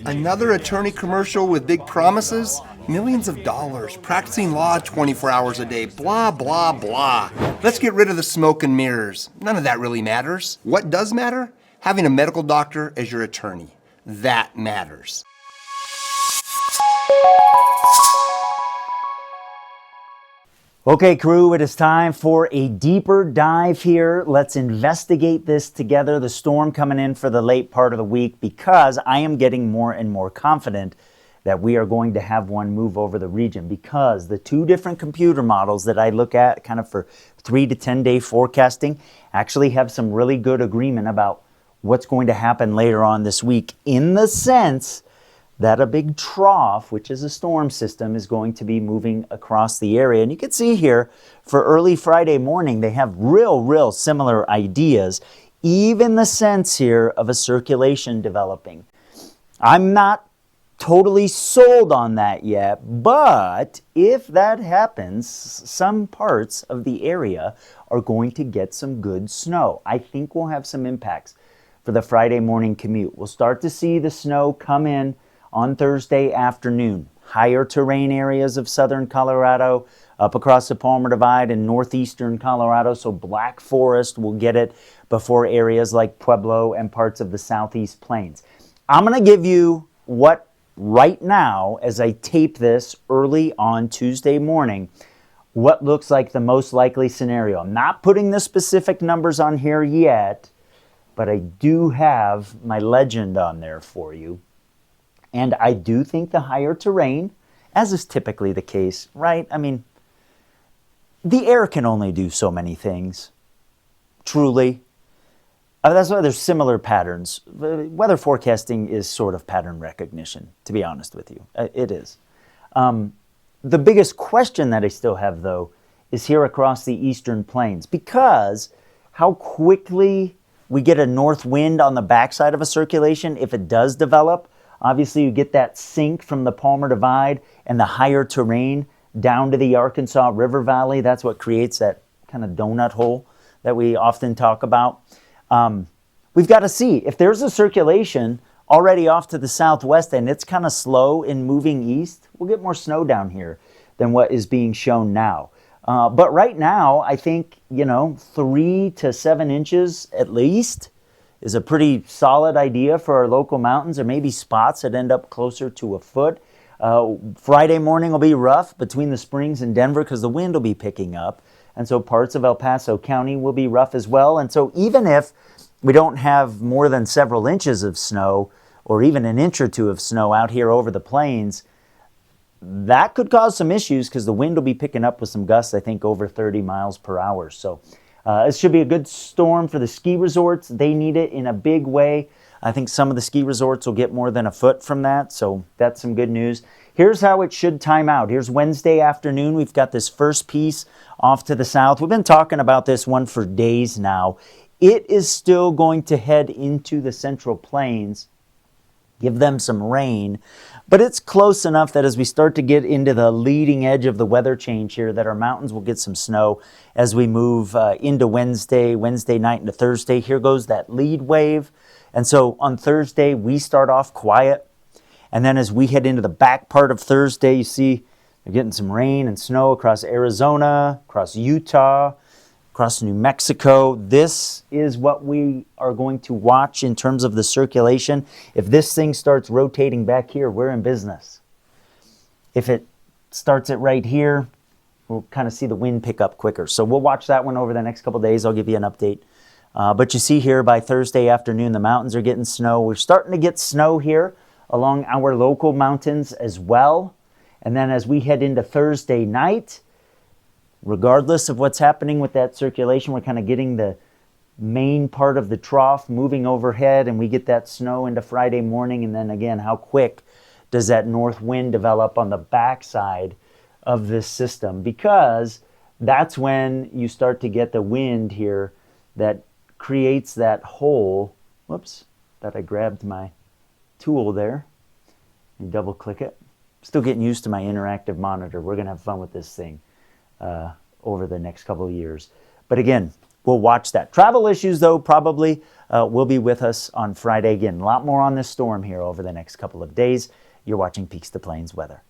Another attorney commercial with big promises? Millions of dollars, practicing law 24 hours a day, blah, blah, blah. Let's get rid of the smoke and mirrors. None of that really matters. What does matter? Having a medical doctor as your attorney. That matters. Okay, crew, it is time for a deeper dive here. Let's investigate this together, the storm coming in for the late part of the week, because I am getting more and more confident that we are going to have one move over the region, because the two different computer models that I look at kind of for 3 to 10 day forecasting actually have some really good agreement about what's going to happen later on this week, in the sense that a big trough, which is a storm system, is going to be moving across the area. And you can see here for early Friday morning, they have real similar ideas, even the sense here of a circulation developing. I'm not totally sold on that yet, but if that happens, some parts of the area are going to get some good snow. I think we'll have some impacts for the Friday morning commute. We'll start to see the snow come in on Thursday afternoon. Higher terrain areas of southern Colorado, up across the Palmer Divide and northeastern Colorado, so Black Forest will get it before areas like Pueblo and parts of the southeast plains. I'm going to give you what right now, as I tape this early on Tuesday morning, what looks like the most likely scenario. I'm not putting the specific numbers on here yet, but I do have my legend on there for you. And I do think the higher terrain, as is typically the case, right? I mean, the air can only do so many things, truly. That's why there's similar patterns. Weather forecasting is sort of pattern recognition, to be honest with you. It is. The biggest question that I still have, though, is here across the eastern plains, because how quickly we get a north wind on the backside of a circulation, if it does develop. Obviously, you get that sink from the Palmer Divide and the higher terrain down to the Arkansas River Valley. That's what creates that kind of donut hole that we often talk about. We've got to see if there's a circulation already off to the southwest and it's kind of slow in moving east, we'll get more snow down here than what is being shown now. But right now, I think, 3 to 7 inches at least is a pretty solid idea for our local mountains. There may be spots that end up closer to a foot. Friday morning will be rough between the Springs and Denver because the wind will be picking up. And so parts of El Paso County will be rough as well. And so even if we don't have more than several inches of snow or even an inch or two of snow out here over the plains, that could cause some issues because the wind will be picking up with some gusts, I think, over 30 miles per hour. So it should be a good storm for the ski resorts. They need it in a big way. I think some of the ski resorts will get more than a foot from that, so that's some good news. Here's how it should time out. Here's Wednesday afternoon. We've got this first piece off to the south. We've been talking about this one for days now. It is still going to head into the Central Plains, give them some rain, but it's close enough that as we start to get into the leading edge of the weather change here, that our mountains will get some snow as we move into Wednesday night into Thursday. Here goes that lead wave. And so on Thursday, we start off quiet. And then as we head into the back part of Thursday, you see they're getting some rain and snow across Arizona, across Utah, across New Mexico. This is what we are going to watch in terms of the circulation. If this thing starts rotating back here, we're in business. If it starts it right here, we'll kind of see the wind pick up quicker. So we'll watch that one over the next couple of days. I'll give you an update. But you see here by Thursday afternoon, the mountains are getting snow. We're starting to get snow here along our local mountains as well. And then as we head into Thursday night, regardless of what's happening with that circulation, we're kind of getting the main part of the trough moving overhead, and we get that snow into Friday morning. And then again, how quick does that north wind develop on the backside of this system? Because that's when you start to get the wind here that creates that hole. Whoops, thought I grabbed my tool there. And double click it. Still getting used to my interactive monitor. We're going to have fun with this thing over the next couple of years. But again, we'll watch that. Travel issues, though, probably will be with us on Friday. Again, a lot more on this storm here over the next couple of days. You're watching Peaks to Plains weather.